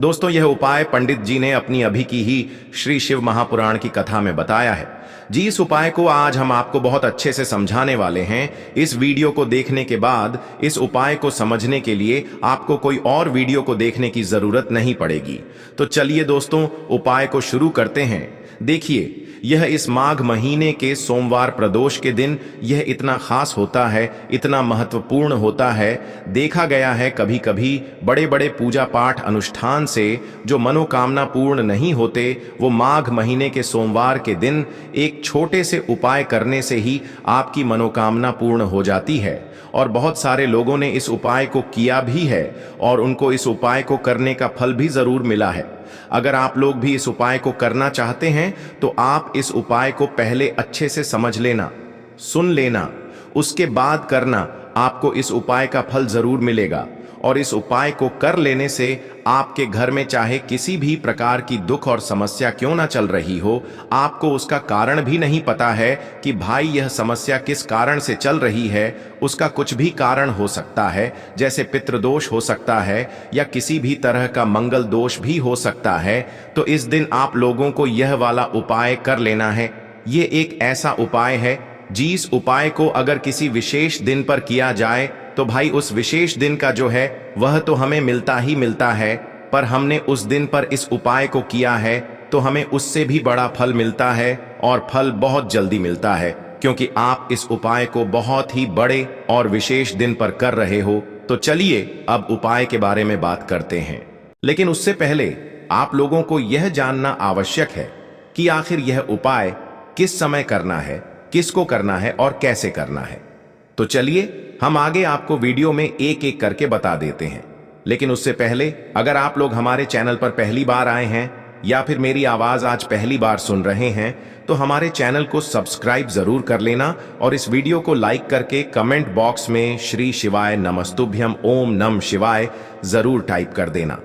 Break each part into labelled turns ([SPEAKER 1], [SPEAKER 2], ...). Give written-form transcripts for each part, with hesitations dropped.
[SPEAKER 1] दोस्तों, यह उपाय पंडित जी ने अपनी अभी की ही श्री शिव महापुराण की कथा में बताया है। जी, इस उपाय को आज हम आपको बहुत अच्छे से समझाने वाले हैं। इस वीडियो को देखने के बाद इस उपाय को समझने के लिए आपको कोई और वीडियो को देखने की जरूरत नहीं पड़ेगी। तो चलिए दोस्तों, उपाय को शुरू करते हैं। देखिए, यह इस माघ महीने के सोमवार प्रदोष के दिन यह इतना खास होता है, इतना महत्वपूर्ण होता है। देखा गया है कभी कभी बड़े बड़े पूजा पाठ अनुष्ठान से जो मनोकामना पूर्ण नहीं होते, वो माघ महीने के सोमवार के दिन एक छोटे से उपाय करने से ही आपकी मनोकामना पूर्ण हो जाती है। और बहुत सारे लोगों ने इस उपाय को किया भी है और उनको इस उपाय को करने का फल भी जरूर मिला है। अगर आप लोग भी इस उपाय को करना चाहते हैं तो आप इस उपाय को पहले अच्छे से समझ लेना, सुन लेना, उसके बाद करना। आपको इस उपाय का फल जरूर मिलेगा। और इस उपाय को कर लेने से आपके घर में चाहे किसी भी प्रकार की दुख और समस्या क्यों ना चल रही हो, आपको उसका कारण भी नहीं पता है कि भाई यह समस्या किस कारण से चल रही है, उसका कुछ भी कारण हो सकता है। जैसे पितृदोष हो सकता है या किसी भी तरह का मंगल दोष भी हो सकता है। तो इस दिन आप लोगों को यह वाला उपाय कर लेना है। ये एक ऐसा उपाय है जिस उपाय को अगर किसी विशेष दिन पर किया जाए तो भाई उस विशेष दिन का जो है वह तो हमें मिलता ही मिलता है, पर हमने उस दिन पर इस उपाय को किया है तो हमें उससे भी बड़ा फल मिलता है और फल बहुत जल्दी मिलता है, क्योंकि आप इस उपाय को बहुत ही बड़े और विशेष दिन पर कर रहे हो। तो चलिए अब उपाय के बारे में बात करते हैं। लेकिन उससे पहले आप लोगों को यह जानना आवश्यक है कि आखिर यह उपाय किस समय करना है, किसको करना है और कैसे करना है। तो चलिए हम आगे आपको वीडियो में एक एक करके बता देते हैं। लेकिन उससे पहले अगर आप लोग हमारे चैनल पर पहली बार आए हैं या फिर मेरी आवाज आज पहली बार सुन रहे हैं तो हमारे चैनल को सब्सक्राइब जरूर कर लेना और इस वीडियो को लाइक करके कमेंट बॉक्स में श्री शिवाय नमस्तुभ्यम ओम नम शिवाय जरूर टाइप कर देना।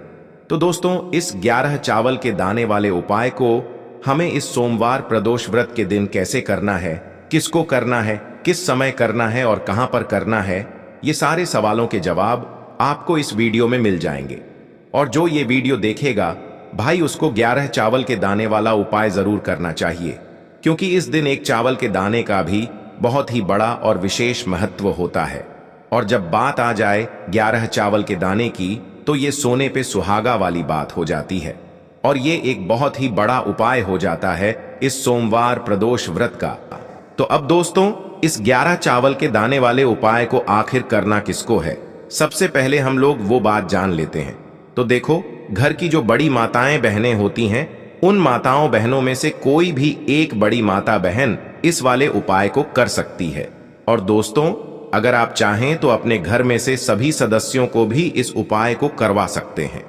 [SPEAKER 1] तो दोस्तों, इस 11 चावल के दाने वाले उपाय को हमें इस सोमवार प्रदोष व्रत के दिन कैसे करना है, किसको करना है, किस समय करना है और कहां पर करना है, ये सारे सवालों के जवाब आपको इस वीडियो में मिल जाएंगे। और जो ये वीडियो देखेगा भाई उसको 11 चावल के दाने वाला उपाय जरूर करना चाहिए, क्योंकि इस दिन एक चावल के दाने का भी बहुत ही बड़ा और विशेष महत्व होता है। और जब बात आ जाए 11 चावल के दाने की तो ये सोने पे सुहागा वाली बात हो जाती है और ये एक बहुत ही बड़ा उपाय हो जाता है इस सोमवार प्रदोष व्रत का। तो अब दोस्तों, इस 11 चावल के दाने वाले उपाय को आखिर करना किसको है, सबसे पहले हम लोग वो बात जान लेते हैं। तो देखो, घर की जो बड़ी माताएं बहनें होती हैं, उन माताओं बहनों में से कोई भी एक बड़ी माता बहन इस वाले उपाय को कर सकती है। और दोस्तों, अगर आप चाहें तो अपने घर में से सभी सदस्यों को भी इस उपाय को करवा सकते हैं।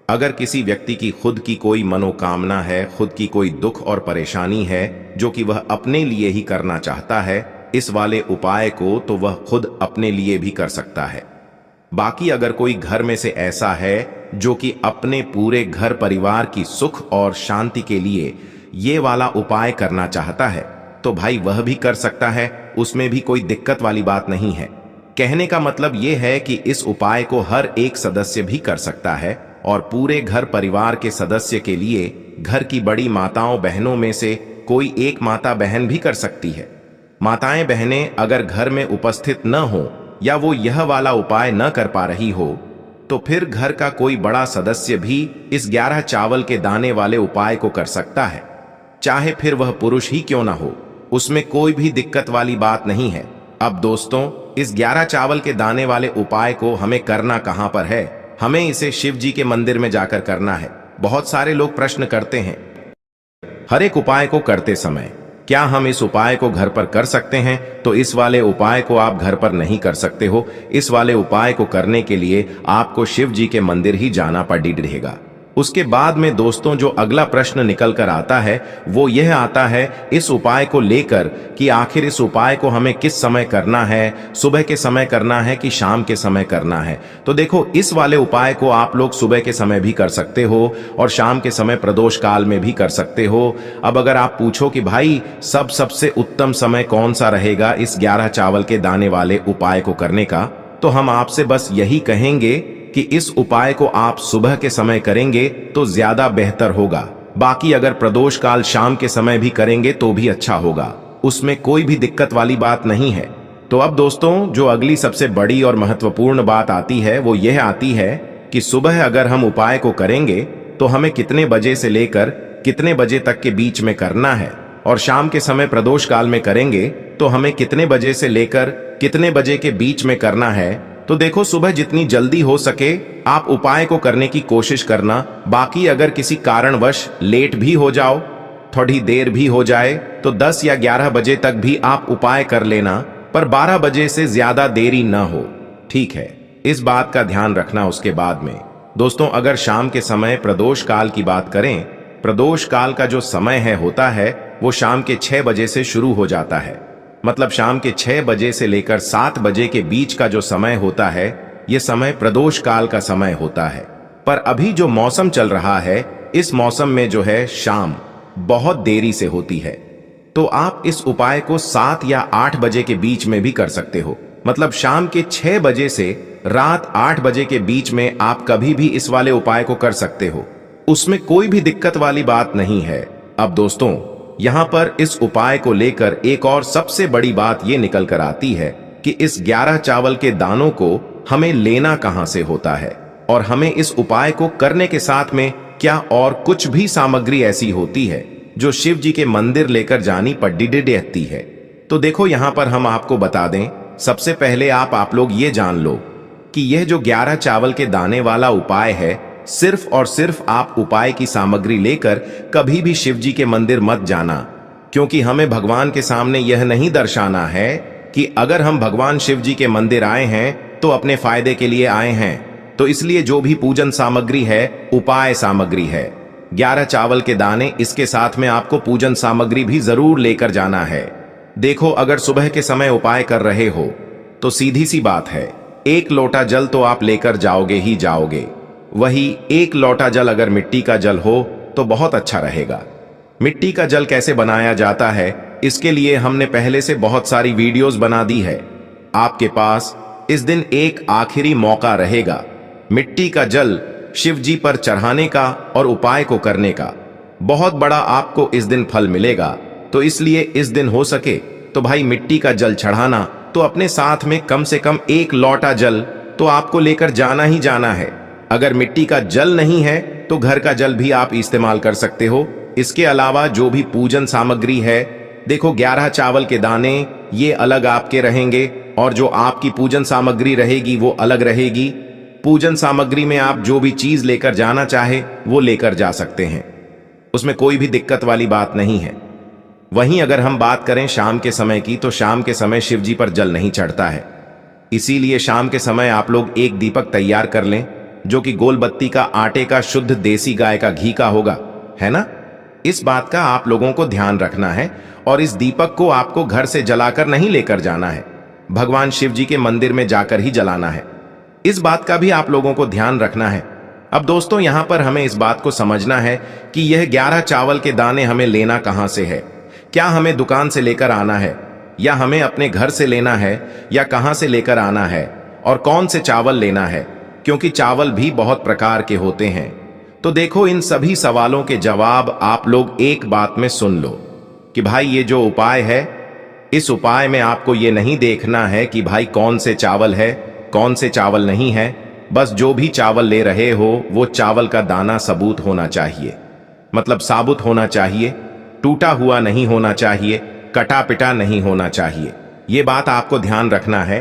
[SPEAKER 1] अगर किसी व्यक्ति की खुद की कोई मनोकामना है, खुद की कोई दुख और परेशानी है जो कि वह अपने लिए ही करना चाहता है इस वाले उपाय को, तो वह खुद अपने लिए भी कर सकता है। बाकी अगर कोई घर में से ऐसा है जो कि अपने पूरे घर परिवार की सुख और शांति के लिए ये वाला उपाय करना चाहता है तो भाई वह भी कर सकता है, उसमें भी कोई दिक्कत वाली बात नहीं है। कहने का मतलब ये है कि इस उपाय को हर एक सदस्य भी कर सकता है और पूरे घर परिवार के सदस्य के लिए घर की बड़ी माताओं बहनों में से कोई एक माता बहन भी कर सकती है। माताएं बहनें अगर घर में उपस्थित न हो या वो यह वाला उपाय न कर पा रही हो तो फिर घर का कोई बड़ा सदस्य भी इस 11 चावल के दाने वाले उपाय को कर सकता है, चाहे फिर वह पुरुष ही क्यों ना हो, उसमें कोई भी दिक्कत वाली बात नहीं है। अब दोस्तों, इस 11 चावल के दाने वाले उपाय को हमें करना कहां पर है, हमें इसे शिव जी के मंदिर में जाकर करना है। बहुत सारे लोग प्रश्न करते हैं हर एक उपाय को करते समय क्या हम इस उपाय को घर पर कर सकते हैं, तो इस वाले उपाय को आप घर पर नहीं कर सकते हो। इस वाले उपाय को करने के लिए आपको शिव जी के मंदिर ही जाना पड़ेगा। उसके बाद में दोस्तों, जो अगला प्रश्न निकल कर आता है वो यह आता है इस उपाय को लेकर कि आखिर इस उपाय को हमें किस समय करना है, सुबह के समय करना है कि शाम के समय करना है। तो देखो, इस वाले उपाय को आप लोग सुबह के समय भी कर सकते हो और शाम के समय प्रदोष काल में भी कर सकते हो। अब अगर आप पूछो कि भाई सबसे उत्तम समय कौन सा रहेगा इस 11 चावल के दाने वाले उपाय को करने का, तो हम आपसे बस यही कहेंगे कि इस उपाय को आप सुबह के समय करेंगे तो ज्यादा बेहतर होगा। बाकी अगर प्रदोष काल शाम के समय भी करेंगे तो भी अच्छा होगा, उसमें कोई भी दिक्कत वाली बात नहीं है। तो अब दोस्तों, जो अगली सबसे बड़ी और महत्वपूर्ण बात आती है वो यह आती है कि सुबह अगर हम उपाय को करेंगे तो हमें कितने बजे से लेकर कितने बजे तक के बीच में करना है, और शाम के समय प्रदोष काल में करेंगे तो हमें कितने बजे से लेकर कितने बजे के बीच में करना है। तो देखो, सुबह जितनी जल्दी हो सके आप उपाय को करने की कोशिश करना। बाकी अगर किसी कारणवश लेट भी हो जाओ, थोड़ी देर भी हो जाए, तो 10 या 11 बजे तक भी आप उपाय कर लेना, पर 12 बजे से ज्यादा देरी न हो, ठीक है? इस बात का ध्यान रखना। उसके बाद में दोस्तों, अगर शाम के समय प्रदोष काल की बात करें, प्रदोष काल का जो समय होता है वो शाम के 6 बजे से शुरू हो जाता है। मतलब शाम के 6 बजे से लेकर 7 बजे के बीच का जो समय होता है, ये समय प्रदोष काल का समय होता है। पर अभी जो मौसम चल रहा है, इस मौसम में जो है शाम बहुत देरी से होती है। तो आप इस उपाय को 7 या 8 बजे के बीच में भी कर सकते हो। मतलब शाम के 6 बजे से रात 8 बजे के बीच में आप कभी भी इस वाले उपाय को कर सकते हो, उसमें कोई भी दिक्कत वाली बात नहीं है। अब दोस्तों, यहां पर इस उपाय को लेकर एक और सबसे बड़ी बात ये निकल कर आती है कि इस 11 चावल के दानों को हमें लेना कहां से होता है, और हमें इस उपाय को करने के साथ में क्या और कुछ भी सामग्री ऐसी होती है जो शिव जी के मंदिर लेकर जानी पड़ती है। तो देखो, यहां पर हम आपको बता दें, सबसे पहले आप लोग ये जान लो कि यह जो 11 चावल के दाने वाला उपाय है, सिर्फ और सिर्फ आप उपाय की सामग्री लेकर कभी भी शिव जी के मंदिर मत जाना, क्योंकि हमें भगवान के सामने यह नहीं दर्शाना है कि अगर हम भगवान शिव जी के मंदिर आए हैं तो अपने फायदे के लिए आए हैं। तो इसलिए जो भी पूजन सामग्री है, उपाय सामग्री है, 11 चावल के दाने, इसके साथ में आपको पूजन सामग्री भी जरूर लेकर जाना है। देखो, अगर सुबह के समय उपाय कर रहे हो तो सीधी सी बात है, 1 लोटा जल तो आप लेकर जाओगे ही जाओगे। वही 1 लोटा जल अगर मिट्टी का जल हो तो बहुत अच्छा रहेगा। मिट्टी का जल कैसे बनाया जाता है, इसके लिए हमने पहले से बहुत सारी वीडियोस बना दी है। आपके पास इस दिन एक आखिरी मौका रहेगा मिट्टी का जल शिव जी पर चढ़ाने का और उपाय को करने का। बहुत बड़ा आपको इस दिन फल मिलेगा। तो इसलिए इस दिन हो सके तो भाई मिट्टी का जल चढ़ाना, तो अपने साथ में कम से कम 1 लोटा जल तो आपको लेकर जाना ही जाना है। अगर मिट्टी का जल नहीं है तो घर का जल भी आप इस्तेमाल कर सकते हो। इसके अलावा जो भी पूजन सामग्री है, देखो 11 चावल के दाने ये अलग आपके रहेंगे, और जो आपकी पूजन सामग्री रहेगी वो अलग रहेगी। पूजन सामग्री में आप जो भी चीज लेकर जाना चाहे वो लेकर जा सकते हैं, उसमें कोई भी दिक्कत वाली बात नहीं है। वहीं अगर हम बात करें शाम के समय की, तो शाम के समय शिव जी पर जल नहीं चढ़ता है। इसीलिए शाम के समय आप लोग एक दीपक तैयार कर लें, जो कि गोल बत्ती का आटे का शुद्ध देसी गाय का घी का होगा, है ना? इस बात का आप लोगों को ध्यान रखना है, और इस दीपक को आपको घर से जलाकर नहीं लेकर जाना है, भगवान शिव जी के मंदिर में जाकर ही जलाना है। इस बात का भी आप लोगों को ध्यान रखना है। अब दोस्तों, यहां पर हमें इस बात को समझना है कि यह 11 चावल के दाने हमें लेना कहां से है। क्या हमें दुकान से लेकर आना है, या हमें अपने घर से लेना है, या कहां से लेकर आना है, और कौन से चावल लेना है, क्योंकि चावल भी बहुत प्रकार के होते हैं। तो देखो, इन सभी सवालों के जवाब आप लोग एक बात में सुन लो कि भाई ये जो उपाय है, इस उपाय में आपको ये नहीं देखना है कि भाई कौन से चावल है, कौन से चावल नहीं है। बस जो भी चावल ले रहे हो वो चावल का दाना सबूत होना चाहिए, मतलब साबुत होना चाहिए, टूटा हुआ नहीं होना चाहिए, कटा पिटा नहीं होना चाहिए। ये बात आपको ध्यान रखना है।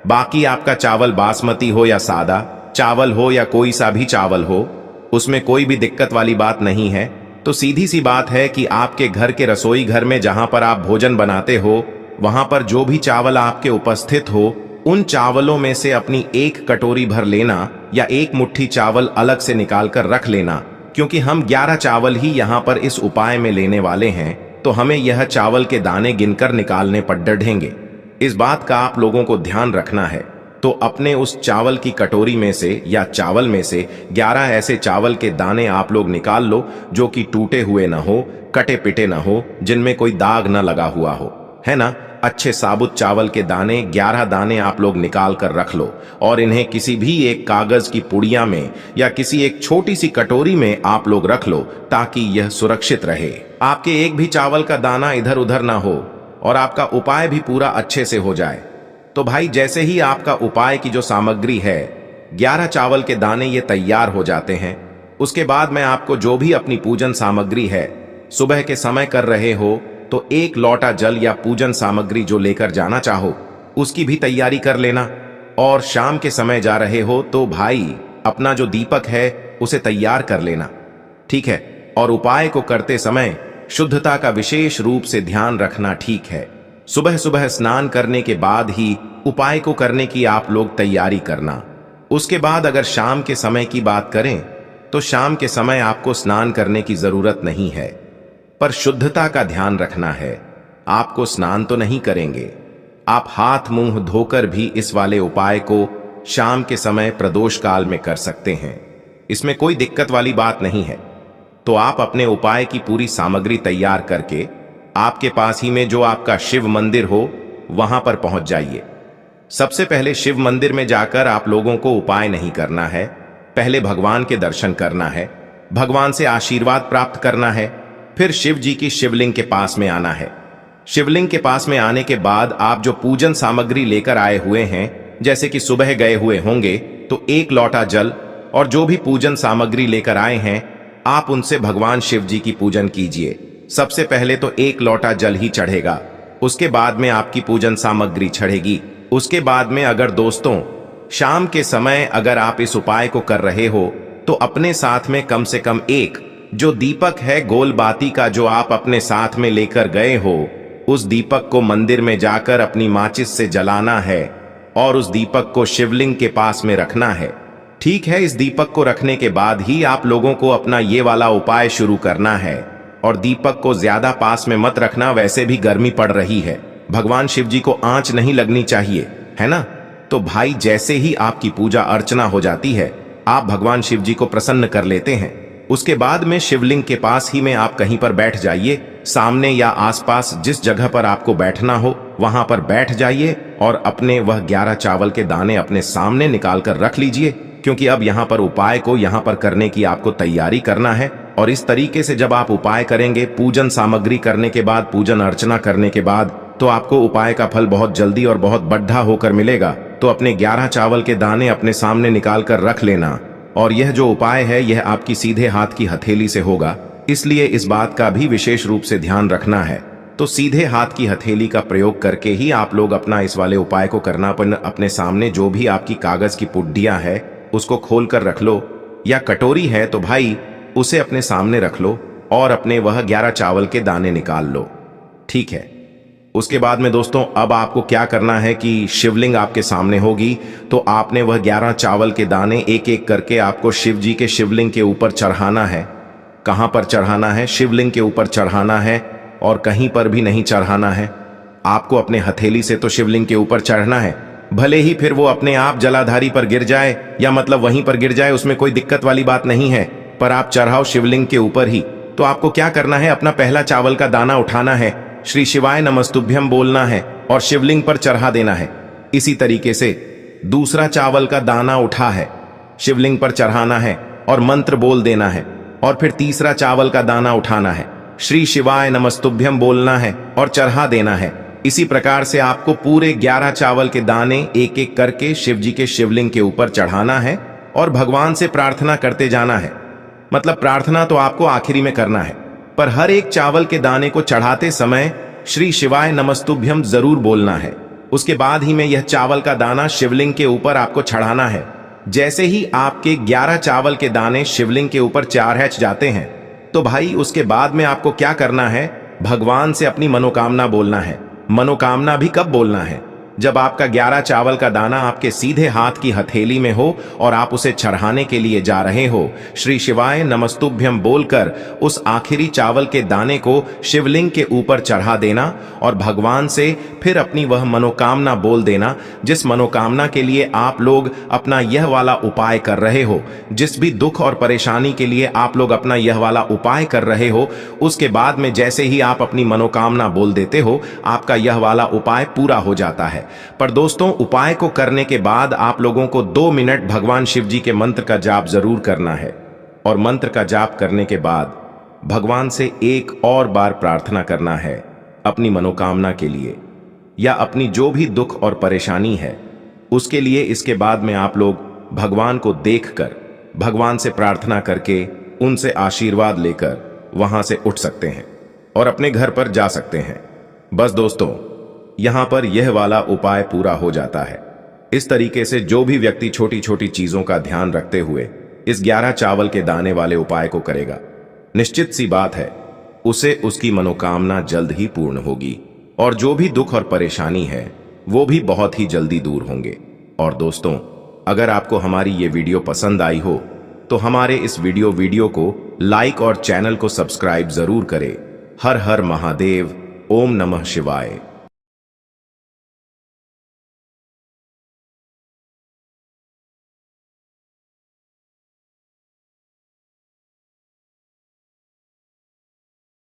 [SPEAKER 1] बाकी आपका चावल बासमती हो या सादा चावल हो या कोई सा भी चावल हो, उसमें कोई भी दिक्कत वाली बात नहीं है। तो सीधी सी बात है कि आपके घर के रसोई घर में जहां पर आप भोजन बनाते हो, वहां पर जो भी चावल आपके उपस्थित हो, उन चावलों में से अपनी 1 कटोरी भर लेना, या 1 मुट्ठी चावल अलग से निकाल कर रख लेना, क्योंकि हम 11 चावल ही यहां पर इस उपाय में लेने वाले हैं। तो हमें यह चावल के दाने गिनकर निकालने पड़ेंगे। इस बात का आप लोगों को ध्यान रखना है। तो अपने उस चावल की कटोरी में से या चावल में से 11 ऐसे चावल के दाने आप लोग निकाल लो, जो कि टूटे हुए ना हो, कटे पिटे ना हो, जिनमें कोई दाग ना लगा हुआ हो, है ना? अच्छे साबुत चावल के दाने 11 दाने आप लोग निकाल कर रख लो और इन्हें किसी भी एक कागज की पुड़िया में या किसी एक छोटी सी कटोरी में आप लोग रख लो ताकि यह सुरक्षित रहे। आपके एक भी चावल का दाना इधर उधर ना हो और आपका उपाय भी पूरा अच्छे से हो जाए। तो भाई जैसे ही आपका उपाय की जो सामग्री है 11 चावल के दाने ये तैयार हो जाते हैं, उसके बाद मैं आपको जो भी अपनी पूजन सामग्री है सुबह के समय कर रहे हो तो 1 लोटा जल या पूजन सामग्री जो लेकर जाना चाहो उसकी भी तैयारी कर लेना। और शाम के समय जा रहे हो तो भाई अपना जो दीपक है उसे तैयार कर लेना, ठीक है। और उपाय को करते समय शुद्धता का विशेष रूप से ध्यान रखना, ठीक है। सुबह सुबह स्नान करने के बाद ही उपाय को करने की आप लोग तैयारी करना। उसके बाद अगर शाम के समय की बात करें तो शाम के समय आपको स्नान करने की जरूरत नहीं है, पर शुद्धता का ध्यान रखना है। आपको स्नान तो नहीं करेंगे, आप हाथ मुंह धोकर भी इस वाले उपाय को शाम के समय प्रदोष काल में कर सकते हैं। इसमें कोई दिक्कत वाली बात नहीं है। तो आप अपने उपाय की पूरी सामग्री तैयार करके आपके पास ही में जो आपका शिव मंदिर हो वहां पर पहुंच जाइए। सबसे पहले शिव मंदिर में जाकर आप लोगों को उपाय नहीं करना है, पहले भगवान के दर्शन करना है, भगवान से आशीर्वाद प्राप्त करना है, फिर शिव जी की शिवलिंग के पास में आना है। शिवलिंग के पास में आने के बाद आप जो पूजन सामग्री लेकर आए हुए हैं, जैसे कि सुबह गए हुए होंगे तो 1 लोटा जल और जो भी पूजन सामग्री लेकर आए हैं आप उनसे भगवान शिव जी की पूजन कीजिए। सबसे पहले तो 1 लोटा जल ही चढ़ेगा, उसके बाद में आपकी पूजन सामग्री चढ़ेगी। उसके बाद में अगर दोस्तों शाम के समय अगर आप इस उपाय को कर रहे हो तो अपने साथ में कम से कम एक जो दीपक है गोल बाती का जो आप अपने साथ में लेकर गए हो, उस दीपक को मंदिर में जाकर अपनी माचिस से जलाना है और उस दीपक को शिवलिंग के पास में रखना है, ठीक है। इस दीपक को रखने के बाद ही आप लोगों को अपना ये वाला उपाय शुरू करना है। और दीपक को ज्यादा पास में मत रखना, वैसे भी गर्मी पड़ रही है, भगवान शिव जी को आंच नहीं लगनी चाहिए, है ना। तो भाई जैसे ही आपकी पूजा अर्चना हो जाती है आप भगवान शिव जी को प्रसन्न कर लेते हैं। उसके बाद में शिवलिंग के पास ही में आप कहीं पर बैठ जाइए, सामने या आसपास जिस जगह पर आपको बैठना हो वहां पर बैठ जाइए और अपने वह 11 चावल के दाने अपने सामने निकाल कर रख लीजिए, क्योंकि अब यहाँ पर उपाय को यहाँ पर करने की आपको तैयारी करना है। और इस तरीके से जब आप उपाय करेंगे, पूजन सामग्री करने के बाद, पूजन अर्चना करने के बाद, तो आपको उपाय का फल बहुत जल्दी और बहुत बढ़ा होकर मिलेगा। तो अपने 11 चावल के दाने अपने सामने निकाल कर रख लेना। और यह जो उपाय है यह आपकी सीधे हाथ की हथेली से होगा, इसलिए इस बात का भी विशेष रूप से ध्यान रखना है। तो सीधे हाथ की हथेली का प्रयोग करके ही आप लोग अपना इस वाले उपाय को करना। अपने सामने जो भी आपकी कागज की पुड्डियां है उसको खोल कर रख लो, या कटोरी है तो भाई उसे अपने सामने रख लो और अपने वह 11 चावल के दाने निकाल लो, ठीक है। उसके बाद में दोस्तों अब आपको क्या करना है कि शिवलिंग आपके सामने होगी तो आपने वह 11 चावल के दाने एक एक करके आपको शिव जी के शिवलिंग के ऊपर चढ़ाना है। कहां पर चढ़ाना है? शिवलिंग के ऊपर चढ़ाना है और कहीं पर भी नहीं चढ़ाना है। आपको अपने हथेली से तो शिवलिंग के ऊपर चढ़ना है, भले ही फिर वो अपने आप जलाधारी पर गिर जाए या मतलब वहीं पर गिर जाए, उसमें कोई दिक्कत वाली बात नहीं है, पर आप चढ़ाओ शिवलिंग के ऊपर ही। तो आपको क्या करना है, अपना पहला चावल का दाना उठाना है, श्री शिवाय नमस्तुभ्यम बोलना है और शिवलिंग पर चढ़ा देना है। इसी तरीके से दूसरा चावल का दाना उठा है, शिवलिंग पर चढ़ाना है और मंत्र बोल देना है। और फिर तीसरा चावल का दाना उठाना है, श्री शिवाय नमस्तुभ्यम बोलना है और चढ़ा देना है। इसी प्रकार से आपको पूरे 11 चावल के दाने एक एक करके शिव जी के शिवलिंग के ऊपर चढ़ाना है और भगवान से प्रार्थना करते जाना है। मतलब प्रार्थना तो आपको आखिरी में करना है, पर हर एक चावल के दाने को चढ़ाते समय श्री शिवाय नमस्तुभ्यम जरूर बोलना है। उसके बाद ही में यह चावल का दाना शिवलिंग के ऊपर आपको चढ़ाना है। जैसे ही आपके 11 चावल के दाने शिवलिंग के ऊपर चढ़ जाते हैं तो भाई उसके बाद में आपको क्या करना है, भगवान से अपनी मनोकामना बोलना है। मनोकामना भी कब बोलना है? जब आपका 11 चावल का दाना आपके सीधे हाथ की हथेली में हो और आप उसे चढ़ाने के लिए जा रहे हो, श्री शिवाय नमस्तुभ्यम बोलकर उस आखिरी चावल के दाने को शिवलिंग के ऊपर चढ़ा देना और भगवान से फिर अपनी वह मनोकामना बोल देना जिस मनोकामना के लिए आप लोग अपना यह वाला उपाय कर रहे हो। जिस भी दुख और परेशानी के लिए आप लोग अपना यह वाला उपाय कर रहे हो, उसके बाद में जैसे ही आप अपनी मनोकामना बोल देते हो, आपका यह वाला उपाय पूरा हो जाता है। पर दोस्तों, उपाय को करने के बाद आप लोगों को 2 मिनट भगवान शिव जी के मंत्र का जाप जरूर करना है और मंत्र का जाप करने के बाद भगवान से एक और बार प्रार्थना करना है अपनी मनोकामना के लिए या अपनी जो भी दुख और परेशानी है उसके लिए। इसके बाद में आप लोग भगवान को देखकर, भगवान से प्रार्थना करके, उनसे आशीर्वाद लेकर वहां से उठ सकते हैं और अपने घर पर जा सकते हैं। बस दोस्तों, यहां पर यह वाला उपाय पूरा हो जाता है। इस तरीके से जो भी व्यक्ति छोटी छोटी चीजों का ध्यान रखते हुए इस 11 चावल के दाने वाले उपाय को करेगा, निश्चित सी बात है उसे उसकी मनोकामना जल्द ही पूर्ण होगी और जो भी दुख और परेशानी है वो भी बहुत ही जल्दी दूर होंगे। और दोस्तों, अगर आपको हमारी ये वीडियो पसंद आई हो तो हमारे इस वीडियो को लाइक और चैनल को सब्सक्राइब जरूर करें। हर हर महादेव। ओम नमः शिवाय।